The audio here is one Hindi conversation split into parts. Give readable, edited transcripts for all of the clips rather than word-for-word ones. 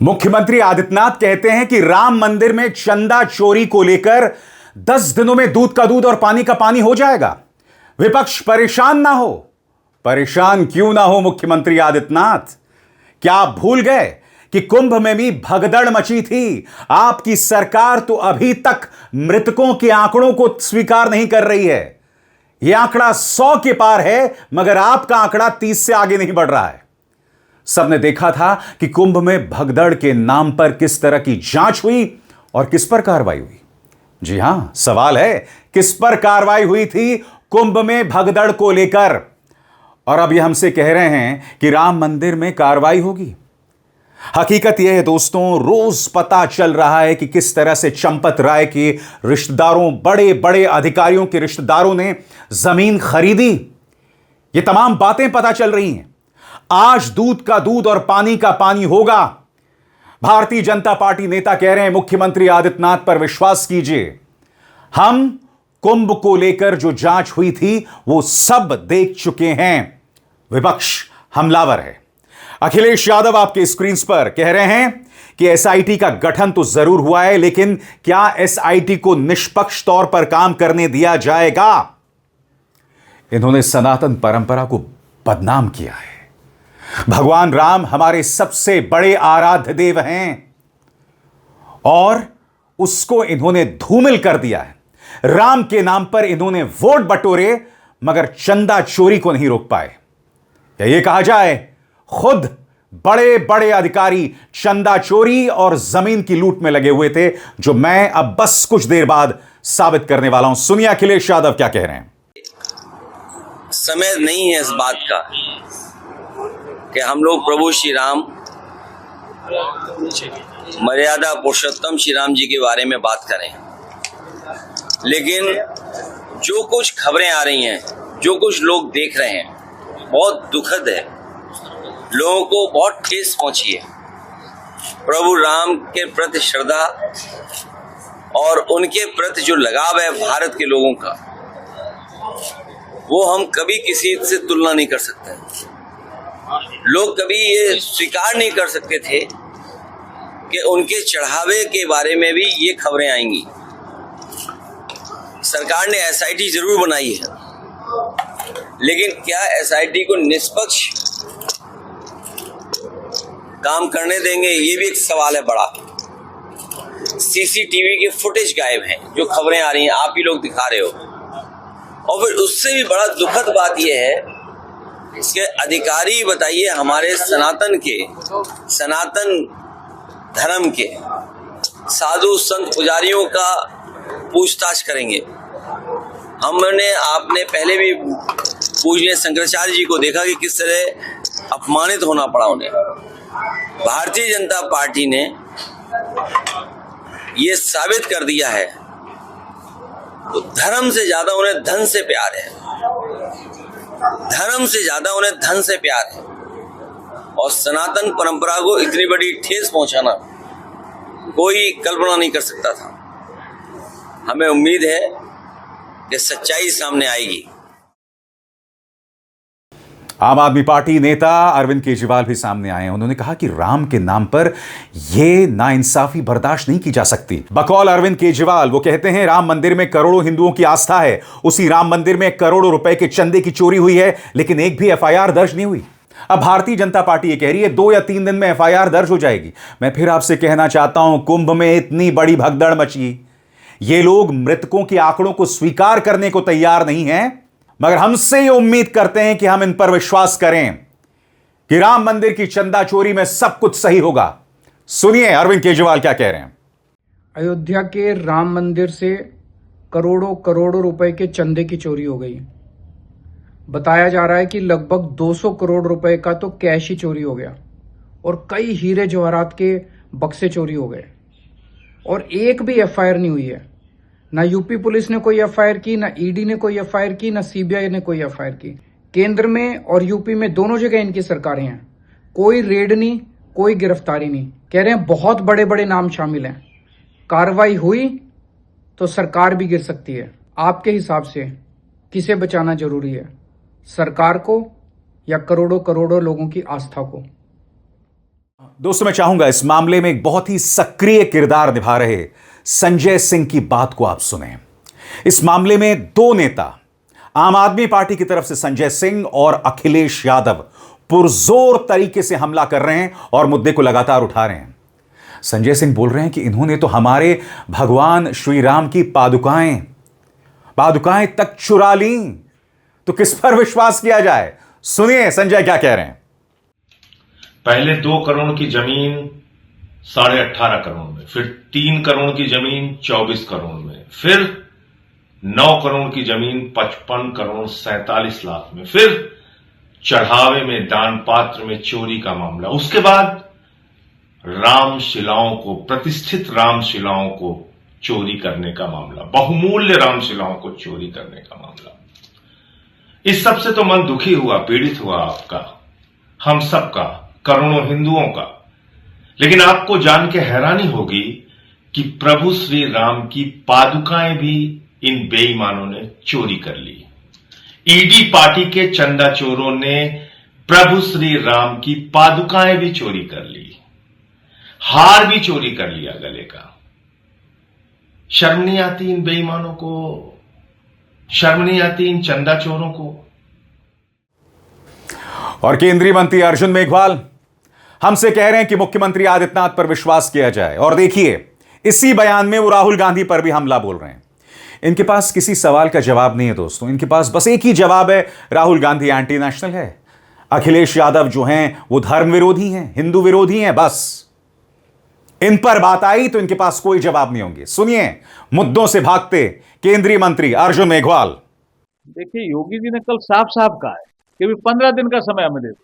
मुख्यमंत्री आदित्यनाथ कहते हैं कि राम मंदिर में चंदा चोरी को लेकर 10 दिनों में दूध का दूध और पानी का पानी हो जाएगा। विपक्ष परेशान ना हो। परेशान क्यों ना हो मुख्यमंत्री आदित्यनाथ? क्या आप भूल गए कि कुंभ में भी भगदड़ मची थी? आपकी सरकार तो अभी तक मृतकों के आंकड़ों को स्वीकार नहीं कर रही है। यह आंकड़ा 100 के पार है, मगर आपका आंकड़ा 30 से आगे नहीं बढ़ रहा है। सबने देखा था कि कुंभ में भगदड़ के नाम पर किस तरह की जांच हुई और किस पर कार्रवाई हुई। जी हां, सवाल है किस पर कार्रवाई हुई थी कुंभ में भगदड़ को लेकर। और अब ये हमसे कह रहे हैं कि राम मंदिर में कार्रवाई होगी। हकीकत यह है दोस्तों, रोज पता चल रहा है कि किस तरह से चंपत राय के रिश्तेदारों, बड़े बड़े अधिकारियों के रिश्तेदारों ने जमीन खरीदी। ये तमाम बातें पता चल रही हैं। आज दूध का दूध और पानी का पानी होगा। भारतीय जनता पार्टी नेता कह रहे हैं मुख्यमंत्री आदित्यनाथ पर विश्वास कीजिए, हम कुंभ को लेकर जो जांच हुई थी वो सब देख चुके हैं। विपक्ष हमलावर है। अखिलेश यादव आपके स्क्रीन पर कह रहे हैं कि एसआईटी का गठन तो जरूर हुआ है, लेकिन क्या एसआईटी को निष्पक्ष तौर पर काम करने दिया जाएगा? इन्होंने सनातन परंपरा को बदनाम किया है। भगवान राम हमारे सबसे बड़े आराध्य देव हैं और उसको इन्होंने धूमिल कर दिया है। राम के नाम पर इन्होंने वोट बटोरे, मगर चंदा चोरी को नहीं रोक पाए। या ये कहा जाए, खुद बड़े बड़े अधिकारी चंदा चोरी और जमीन की लूट में लगे हुए थे, जो मैं अब बस कुछ देर बाद साबित करने वाला हूं। सुनिए अखिलेश यादव क्या कह रहे हैं। समय नहीं है इस बात का कि हम लोग प्रभु श्री राम, मर्यादा पुरुषोत्तम श्री राम जी के बारे में बात करें, लेकिन जो कुछ खबरें आ रही हैं, जो कुछ लोग देख रहे हैं, बहुत दुखद है। लोगों को बहुत ठेस पहुंची है। प्रभु राम के प्रति श्रद्धा और उनके प्रति जो लगाव है भारत के लोगों का, वो हम कभी किसी से तुलना नहीं कर सकते। लोग कभी ये स्वीकार नहीं कर सकते थे कि उनके चढ़ावे के बारे में भी ये खबरें आएंगी। सरकार ने एसआईटी जरूर बनाई है, लेकिन क्या एसआईटी को निष्पक्ष काम करने देंगे, ये भी एक सवाल है बड़ा। सीसीटीवी के फुटेज गायब हैं, जो खबरें आ रही हैं आप ही लोग दिखा रहे हो। और फिर उससे भी बड़ा दुखद बात यह है, इसके अधिकारी बताइए हमारे सनातन धर्म के साधु संत पुजारियों का पूछताछ करेंगे। आपने पहले भी पूजनीय शंकराचार्य जी को देखा कि किस तरह अपमानित होना पड़ा उन्हें। भारतीय जनता पार्टी ने ये साबित कर दिया है, तो धर्म से ज्यादा उन्हें धन से प्यार है। धर्म से ज्यादा उन्हें धन से प्यार है। और सनातन परंपरा को इतनी बड़ी ठेस पहुंचाना कोई कल्पना नहीं कर सकता था। हमें उम्मीद है कि सच्चाई सामने आएगी। आम आदमी पार्टी नेता अरविंद केजरीवाल भी सामने आए हैं। उन्होंने कहा कि राम के नाम पर यह नाइंसाफी बर्दाश्त नहीं की जा सकती। बकौल अरविंद केजरीवाल वो कहते हैं, राम मंदिर में करोड़ों हिंदुओं की आस्था है, उसी राम मंदिर में करोड़ों रुपए के चंदे की चोरी हुई है, लेकिन एक भी एफआईआर दर्ज नहीं हुई। अब भारतीय जनता पार्टी ये कह रही है 2 या 3 दिन में एफआईआर दर्ज हो जाएगी। मैं फिर आपसे कहना चाहता हूं, कुंभ में इतनी बड़ी भगदड़ मची, ये लोग मृतकों के आंकड़ों को स्वीकार करने को तैयार नहीं है, मगर हमसे ये उम्मीद करते हैं कि हम इन पर विश्वास करें कि राम मंदिर की चंदा चोरी में सब कुछ सही होगा। सुनिए अरविंद केजरीवाल क्या कह रहे हैं। अयोध्या के राम मंदिर से करोड़ों करोड़ों रुपए के चंदे की चोरी हो गई। बताया जा रहा है कि लगभग 200 करोड़ रुपए का तो कैश ही चोरी हो गया और कई हीरे जवाहरात के बक्से चोरी हो गए, और एक भी एफआईआर नहीं हुई है। ना यूपी पुलिस ने कोई एफआईआर की, ना ईडी ने कोई एफआईआर की, ना सीबीआई ने कोई एफआईआर की। केंद्र में और यूपी में दोनों जगह इनकी सरकारें हैं, कोई रेड नहीं, कोई गिरफ्तारी नहीं। कह रहे हैं बहुत बड़े बड़े नाम शामिल हैं। कार्रवाई हुई तो सरकार भी गिर सकती है। आपके हिसाब से किसे बचाना जरूरी है, सरकार को या करोड़ों करोड़ों लोगों की आस्था को? दोस्तों, मैं चाहूंगा इस मामले में एक बहुत ही सक्रिय किरदार निभा रहे संजय सिंह की बात को आप सुने। इस मामले में दो नेता, आम आदमी पार्टी की तरफ से संजय सिंह और अखिलेश यादव, पुरजोर तरीके से हमला कर रहे हैं और मुद्दे को लगातार उठा रहे हैं। संजय सिंह बोल रहे हैं कि इन्होंने तो हमारे भगवान श्री राम की पादुकाएं तक चुरा ली, तो किस पर विश्वास किया जाए? सुनिए संजय क्या कह रहे हैं। पहले 2 करोड़ की जमीन 18.5 करोड़ में, फिर 3 करोड़ की जमीन 24 करोड़ में, फिर 9 करोड़ की जमीन 55 करोड़ 47 लाख में, फिर चढ़ावे में, दान पात्र में चोरी का मामला। उसके बाद रामशिलाओं को, प्रतिष्ठित रामशिलाओं को चोरी करने का मामला, बहुमूल्य रामशिलाओं को चोरी करने का मामला। इस सब से तो मन दुखी हुआ, पीड़ित हुआ आपका, हम सबका, करोड़ों हिंदुओं का। लेकिन आपको जान के हैरानी होगी कि प्रभु श्री राम की पादुकाएं भी इन बेईमानों ने चोरी कर ली। ईडी पार्टी के चंदा चोरों ने प्रभु श्री राम की पादुकाएं भी चोरी कर ली, हार भी चोरी कर लिया गले का। शर्म नहीं आती इन बेईमानों को? शर्म नहीं आती इन चंदा चोरों को? और केंद्रीय मंत्री अर्जुन मेघवाल हमसे कह रहे हैं कि मुख्यमंत्री आदित्यनाथ पर विश्वास किया जाए। और देखिए, इसी बयान में वो राहुल गांधी पर भी हमला बोल रहे हैं। इनके पास किसी सवाल का जवाब नहीं है दोस्तों, इनके पास बस एक ही जवाब है, राहुल गांधी एंटी नेशनल है, अखिलेश यादव जो हैं वो धर्म विरोधी हैं, हिंदू विरोधी हैं। बस इन पर बात आई तो इनके पास कोई जवाब नहीं होंगे। सुनिए मुद्दों से भागते केंद्रीय मंत्री अर्जुन मेघवाल। देखिए, योगी जी ने कल साफ साफ कहा है कि 15 दिन का समय हमें दे दो,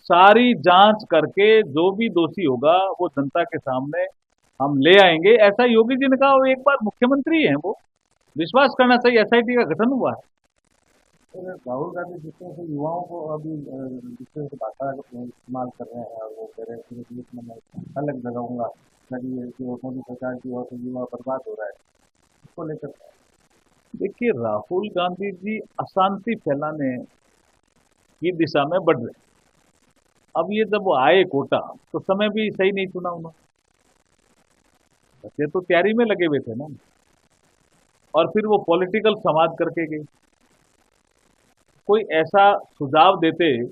सारी जांच करके जो भी दोषी होगा वो जनता के सामने हम ले आएंगे, ऐसा योगी जी ने कहा। वो एक बार मुख्यमंत्री हैं, वो विश्वास करना चाहिए। एसआईटी का गठन हुआ है। राहुल गांधी जिस तरह से युवाओं को अभी जिस तरह से भाषा इस्तेमाल कर रहे हैं और वो कह रहे हैं कि मैं अलग लगाऊंगा, जो मोदी सरकार की ओर से युवा बर्बाद हो रहा है, उसको लेकर देखिए, राहुल गांधी जी अशांति फैलाने की दिशा में बढ़ रहे। अब ये जब वो आए कोटा तो समय भी सही नहीं चुना उन्होंने, ये तो तैयारी में लगे हुए थे ना। और फिर वो पॉलिटिकल समाज करके गए। कोई ऐसा सुझाव देते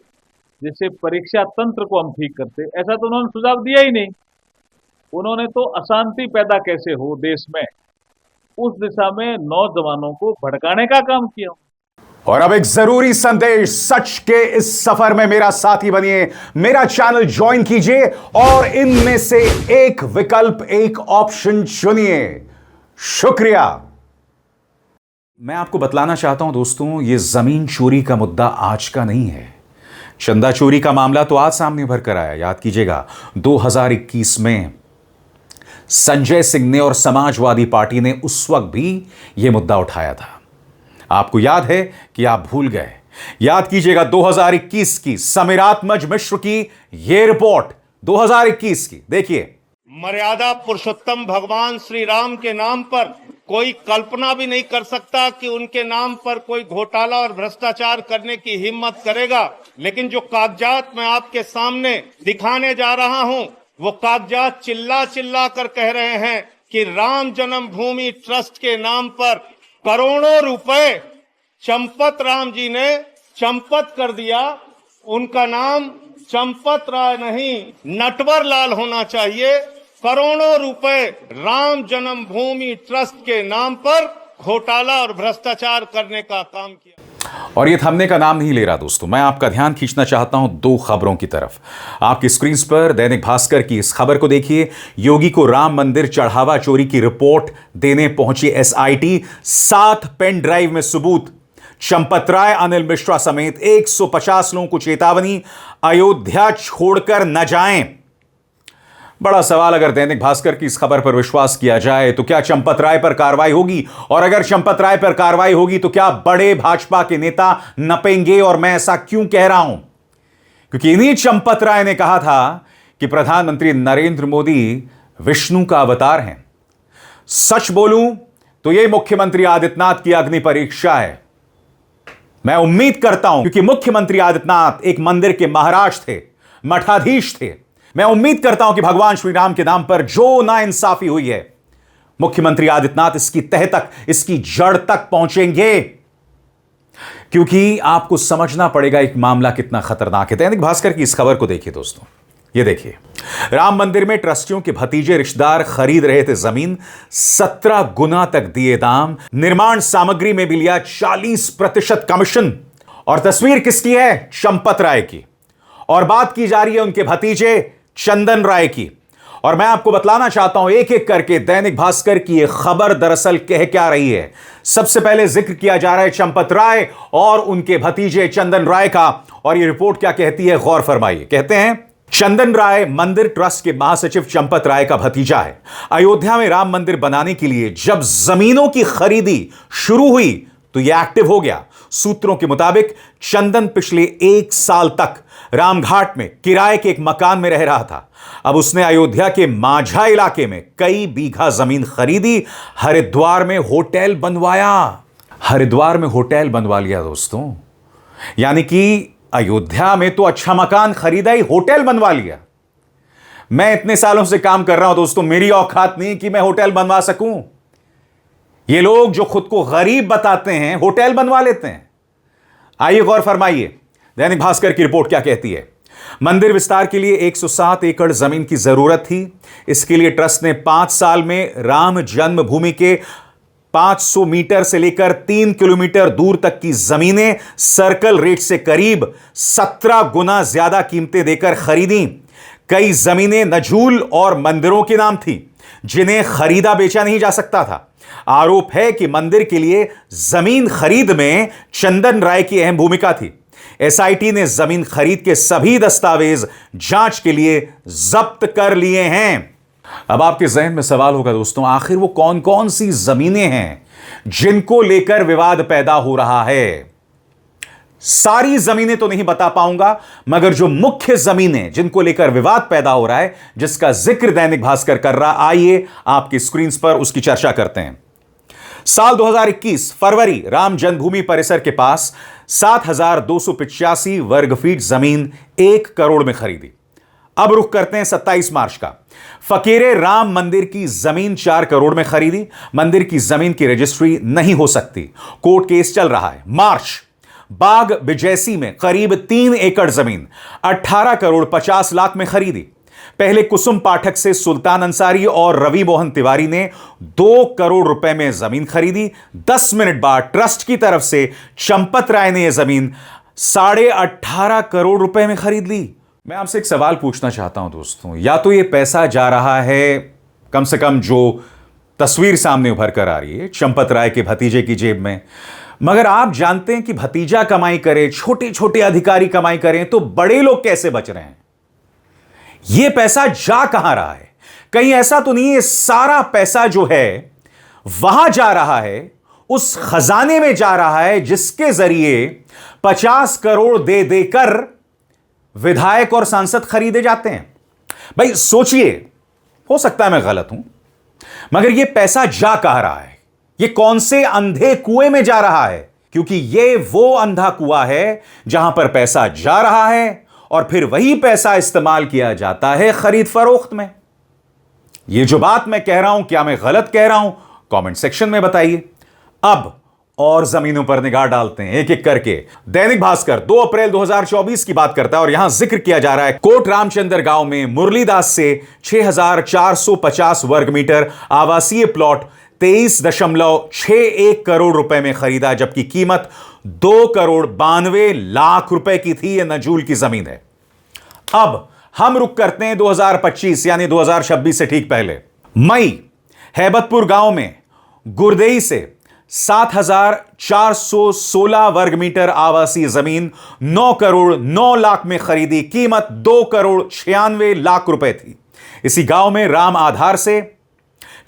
जैसे परीक्षा तंत्र को हम ठीक करते, ऐसा तो उन्होंने सुझाव दिया ही नहीं। उन्होंने तो अशांति पैदा कैसे हो देश में, उस दिशा में नौजवानों को भड़काने का काम किया। और अब एक जरूरी संदेश, सच के इस सफर में मेरा साथी बनिए, मेरा चैनल ज्वाइन कीजिए और इनमें से एक विकल्प, एक ऑप्शन चुनिए। शुक्रिया। मैं आपको बतलाना चाहता हूं दोस्तों, यह जमीन चोरी का मुद्दा आज का नहीं है। चंदा चोरी का मामला तो आज सामने भर कर आया। याद कीजिएगा 2021 में संजय सिंह ने और समाजवादी पार्टी ने उस वक्त भी यह मुद्दा उठाया था। आपको याद है कि आप भूल गए? याद कीजिएगा 2021 की समीरात्मज मिश्र की यह रिपोर्ट, 2021 की। देखिए, मर्यादा पुरुषोत्तम भगवान श्री राम के नाम पर कोई कल्पना भी नहीं कर सकता कि उनके नाम पर कोई घोटाला और भ्रष्टाचार करने की हिम्मत करेगा। लेकिन जो कागजात मैं आपके सामने दिखाने जा रहा हूं, वो कागजात चिल्ला चिल्ला कर कह रहे हैं कि राम जन्मभूमि ट्रस्ट के नाम पर करोड़ों रुपए चंपत राम जी ने चंपत कर दिया। उनका नाम चंपत राय नहीं, नटवर लाल होना चाहिए। करोड़ों रुपए राम जन्मभूमि ट्रस्ट के नाम पर घोटाला और भ्रष्टाचार करने का काम किया। और ये थमने का नाम नहीं ले रहा दोस्तों। मैं आपका ध्यान खींचना चाहता हूं दो खबरों की तरफ। आपकी स्क्रीन पर दैनिक भास्कर की इस खबर को देखिए। योगी को राम मंदिर चढ़ावा चोरी की रिपोर्ट देने पहुंची एसआईटी, 7 पेन ड्राइव में सबूत। चंपत राय, अनिल मिश्रा समेत 150 लोगों को चेतावनी, अयोध्या छोड़कर न जाएं। बड़ा सवाल, अगर दैनिक भास्कर की इस खबर पर विश्वास किया जाए तो क्या चंपत राय पर कार्रवाई होगी? और अगर चंपत राय पर कार्रवाई होगी तो क्या बड़े भाजपा के नेता नपेंगे? और मैं ऐसा क्यों कह रहा हूं? क्योंकि इन्हीं चंपत राय ने कहा था कि प्रधानमंत्री नरेंद्र मोदी विष्णु का अवतार हैं। सच बोलूं तो यह मुख्यमंत्री आदित्यनाथ की अग्नि परीक्षा है। मैं उम्मीद करता हूं, क्योंकि मुख्यमंत्री आदित्यनाथ एक मंदिर के महाराज थे, मठाधीश थे। मैं उम्मीद करता हूं कि भगवान श्री राम के नाम पर जो नाइंसाफी हुई है, मुख्यमंत्री आदित्यनाथ इसकी तह तक, इसकी जड़ तक पहुंचेंगे, क्योंकि आपको समझना पड़ेगा एक मामला कितना खतरनाक है। दैनिक भास्कर की इस खबर को देखिए दोस्तों, ये देखिए, राम मंदिर में ट्रस्टियों के भतीजे रिश्तेदार खरीद रहे थे जमीन, 17 गुना तक दिए दाम, निर्माण सामग्री में भी लिया 40% कमीशन। और तस्वीर किसकी है? चंपत राय की। और बात की जा रही है उनके भतीजे चंदन राय की। और मैं आपको बतलाना चाहता हूं एक एक करके दैनिक भास्कर की यह खबर दरअसल कह क्या रही है। सबसे पहले जिक्र किया जा रहा है चंपत राय और उनके भतीजे चंदन राय का, और यह रिपोर्ट क्या कहती है, गौर फरमाइए। कहते हैं, चंदन राय मंदिर ट्रस्ट के महासचिव चंपत राय का भतीजा है। अयोध्या में राम मंदिर बनाने के लिए जब जमीनों की खरीदी शुरू हुई तो यह एक्टिव हो गया। सूत्रों के मुताबिक चंदन पिछले 1 साल तक रामघाट में किराए के एक मकान में रह रहा था। अब उसने अयोध्या के माझा इलाके में कई बीघा जमीन खरीदी, हरिद्वार में होटल बनवाया। हरिद्वार में होटल बनवा लिया दोस्तों, यानी कि अयोध्या में तो अच्छा मकान खरीदा ही, होटल बनवा लिया। मैं इतने सालों से काम कर रहा हूं दोस्तों, मेरी औकात नहीं कि मैं होटल बनवा सकूं। ये लोग जो खुद को गरीब बताते हैं होटल बनवा लेते हैं। आइए गौर फरमाइए, दैनिक भास्कर की रिपोर्ट क्या कहती है। मंदिर विस्तार के लिए 107 एकड़ जमीन की जरूरत थी। इसके लिए ट्रस्ट ने 5 साल में राम जन्मभूमि के 500 मीटर से लेकर 3 किलोमीटर दूर तक की जमीनें सर्कल रेट से करीब 17 गुना ज्यादा कीमतें देकर खरीदी। कई जमीनें नजूल और मंदिरों के नाम थी, जिन्हें खरीदा बेचा नहीं जा सकता था। आरोप है कि मंदिर के लिए जमीन खरीद में चंदन राय की अहम भूमिका थी। एसआईटी ने जमीन खरीद के सभी दस्तावेज जांच के लिए जब्त कर लिए हैं। अब आपके जहन में सवाल होगा दोस्तों, आखिर वो कौन कौन सी जमीनें हैं जिनको लेकर विवाद पैदा हो रहा है। सारी जमीनें तो नहीं बता पाऊंगा, मगर जो मुख्य जमीनें जिनको लेकर विवाद पैदा हो रहा है, जिसका जिक्र दैनिक भास्कर कर रहा, आइए आपकी स्क्रीन पर उसकी चर्चा करते हैं। साल 2021 फरवरी राम जन्मभूमि परिसर के पास 7,285 वर्ग फीट जमीन 1 करोड़ में खरीदी। अब रुख करते हैं 27 मार्च का। फकीरे राम मंदिर की जमीन 4 करोड़ में खरीदी। मंदिर की जमीन की रजिस्ट्री नहीं हो सकती, कोर्ट केस चल रहा है। मार्च, बाग बिजैसी में करीब 3 एकड़ जमीन 18 करोड़ 50 लाख में खरीदी। पहले कुसुम पाठक से सुल्तान अंसारी और रवि मोहन तिवारी ने 2 करोड़ रुपए में जमीन खरीदी। 10 मिनट बाद ट्रस्ट की तरफ से चंपत राय ने यह जमीन 18.5 करोड़ रुपए में खरीद ली। मैं आपसे एक सवाल पूछना चाहता हूं दोस्तों, या तो यह पैसा जा रहा है, कम से कम जो तस्वीर सामने उभर कर आ रही है, चंपत राय के भतीजे की जेब में, मगर आप जानते हैं कि भतीजा कमाई करे, छोटे छोटे अधिकारी कमाई करें, तो बड़े लोग कैसे बच रहे हैं? यह पैसा जा कहां रहा है? कहीं ऐसा तो नहीं है सारा पैसा जो है वहां जा रहा है, उस खजाने में जा रहा है जिसके जरिए 50 करोड़ दे देकर विधायक और सांसद खरीदे जाते हैं? भाई सोचिए, हो सकता है मैं गलत हूं, मगर यह पैसा जा कहां रहा है? यह कौन से अंधे कुएं में जा रहा है? क्योंकि यह वो अंधा कुआं है जहां पर पैसा जा रहा है और फिर वही पैसा इस्तेमाल किया जाता है खरीद फरोख्त में। यह जो बात मैं कह रहा हूं, क्या मैं गलत कह रहा हूं? कमेंट सेक्शन में बताइए। अब और जमीनों पर निगाह डालते हैं एक एक करके। दैनिक भास्कर 2 अप्रैल 2024 की बात करता है और यहां जिक्र किया जा रहा है, कोट रामचंद्र गांव में मुरलीदास से 6,450 वर्ग मीटर आवासीय प्लॉट 23.61 करोड़ रुपए में खरीदा, जबकि कीमत 2 करोड़ 92 लाख रुपए की थी। यह नजूल की जमीन है। अब हम रुक करते हैं 2025 यानी 2026 से ठीक पहले। मई, हैबतपुर गांव में गुरदेई से 7,416 वर्ग मीटर आवासीय जमीन 9 करोड़ 9 लाख में खरीदी, कीमत 2 करोड़ 96 लाख रुपए थी। इसी गांव में राम आधार से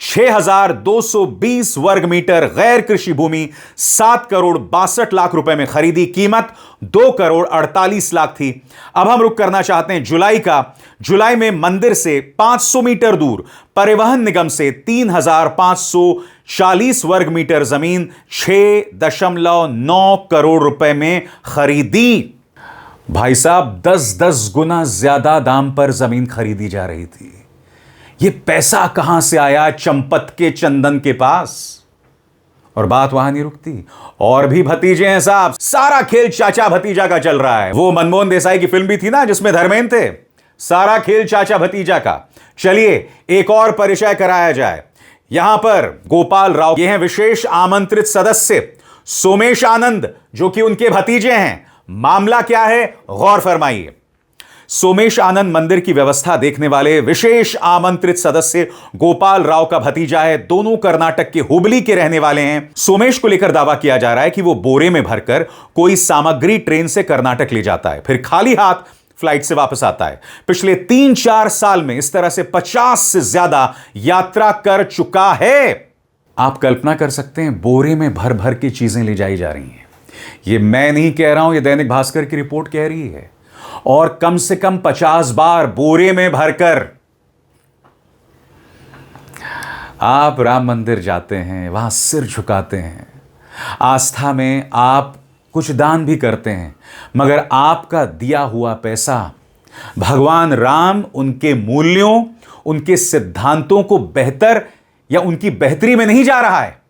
6,220 वर्ग मीटर गैर कृषि भूमि 7 करोड़ 62 लाख रुपए में खरीदी, कीमत 2 करोड़ 48 लाख थी। अब हम रुक करना चाहते हैं जुलाई का। जुलाई में मंदिर से 500 मीटर दूर परिवहन निगम से 3,540 वर्ग मीटर जमीन 6.9 करोड़ रुपए में खरीदी। भाई साहब 10-10 गुना ज्यादा दाम पर जमीन खरीदी जा रही थी। ये पैसा कहां से आया चंपत के चंदन के पास? और बात वहां नहीं रुकती, और भी भतीजे हैं साहब। सारा खेल चाचा भतीजा का चल रहा है। वो मनमोहन देसाई की फिल्म भी थी ना जिसमें धर्मेंद्र थे। सारा खेल चाचा भतीजा का। चलिए एक और परिचय कराया जाए। यहां पर गोपाल राव, ये हैं विशेष आमंत्रित सदस्य सोमेश आनंद, जो कि उनके भतीजे हैं। मामला क्या है गौर फरमाइए। सोमेश आनंद मंदिर की व्यवस्था देखने वाले विशेष आमंत्रित सदस्य गोपाल राव का भतीजा है। दोनों कर्नाटक के हुबली के रहने वाले हैं। सोमेश को लेकर दावा किया जा रहा है कि वो बोरे में भरकर कोई सामग्री ट्रेन से कर्नाटक ले जाता है, फिर खाली हाथ फ्लाइट से वापस आता है। पिछले 3-4 साल में इस तरह से 50 से ज्यादा यात्रा कर चुका है। आप कल्पना कर सकते हैं, बोरे में भर भर की चीजें ले जाई जा रही हैं। ये मैं नहीं कह रहा हूं, ये दैनिक भास्कर की रिपोर्ट कह रही है। और कम से कम 50 बार बोरे में भरकर आप राम मंदिर जाते हैं, वहां सिर झुकाते हैं, आस्था में आप कुछ दान भी करते हैं, मगर आपका दिया हुआ पैसा भगवान राम उनके मूल्यों, उनके सिद्धांतों को बेहतर या उनकी बेहतरी में नहीं जा रहा है,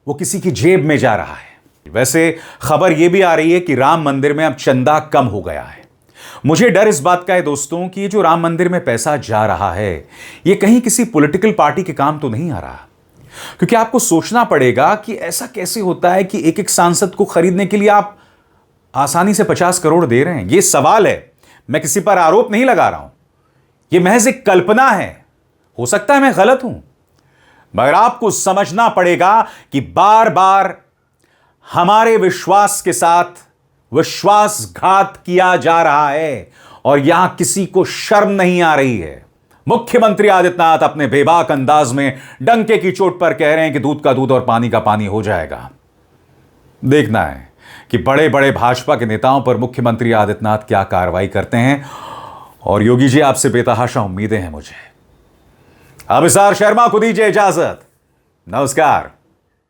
वो किसी की जेब में जा रहा है। वैसे खबर यह भी आ रही है कि राम मंदिर में अब चंदा कम हो गया है। मुझे डर इस बात का है दोस्तों कि ये जो राम मंदिर में पैसा जा रहा है, ये कहीं किसी पॉलिटिकल पार्टी के काम तो नहीं आ रहा। क्योंकि आपको सोचना पड़ेगा कि ऐसा कैसे होता है कि एक एक सांसद को खरीदने के लिए आप आसानी से 50 करोड़ दे रहे हैं। ये सवाल है, मैं किसी पर आरोप नहीं लगा रहा हूं, यह महज एक कल्पना है। हो सकता है मैं गलत हूं, मगर आपको समझना पड़ेगा कि बार बार हमारे विश्वास के साथ विश्वासघात किया जा रहा है और यहां किसी को शर्म नहीं आ रही है। मुख्यमंत्री आदित्यनाथ अपने बेबाक अंदाज में डंके की चोट पर कह रहे हैं कि दूध का दूध और पानी का पानी हो जाएगा। देखना है कि बड़े बड़े भाजपा के नेताओं पर मुख्यमंत्री आदित्यनाथ क्या कार्रवाई करते हैं। और योगी जी, आपसे बेतहाशा उम्मीदें हैं मुझे। अभिसार शर्मा को दीजिए इजाजत। नमस्कार।